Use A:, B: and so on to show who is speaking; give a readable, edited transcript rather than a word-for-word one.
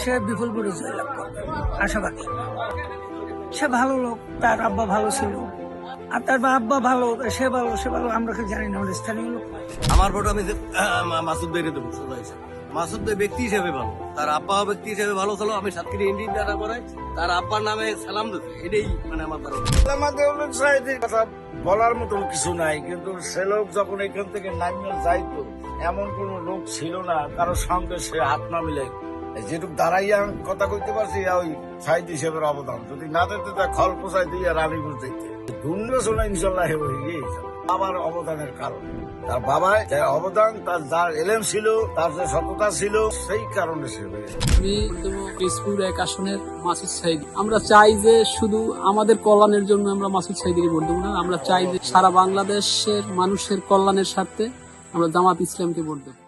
A: সে বিপুল করে জয়লাভ করবে আশাবাদী। সে ভালো লোক, তার আব্বা ভালো ছিল, আর তার আব্বা ভালো, সে ভালো আমরা জানি না, আমাদের স্থানীয় লোক।
B: আমার ভোট আমি মাসুদ ভাইকে দেবো। মাসুদ ভাই ব্যক্তি হিসেবে ভালো, তার আব্বা ব্যক্তি হিসেবে ভালো ছিল। আমি সাতক্ষীরা ইন্ডিয়ান ডাটা করাই, তার আব্বার নামে সালাম দিতে, এটাই মানে আমার
C: কথা বলার মতন কিছু নাই, কিন্তু সে লোক যখন এখান থেকে নামিয়ে যাইতো এমন কোন লোক ছিল না কারোর সঙ্গে সে হাত না মিলে যেটুক দাঁড়াইয়া কথা কইতে পারছি ওই সাহিদ হিসেবের অবদান। যদি না দিতে তা খল পোষাই দিয়ে রানীপুর দেখতে দুর্নীতি ইনশাল্লাহ হয়ে গিয়েছে বাবার অবদানের কারণ। তার বাবার যে অবদান, তার যার এলেম ছিল, তার যে সততা ছিল, সেই কারণে সে হয়েছে।
D: আমি পিসপুর 1 আসনের মাসুদ সাইদ। আমরা চাই যে শুধু আমাদের কল্যাণের জন্য আমরা মাসুদ সাইদের ভোট দেবো না, আমরা চাই যে সারা বাংলাদেশের মানুষের কল্যাণের স্বার্থে আমরা জামাত ইসলামকে ভোট দেবো।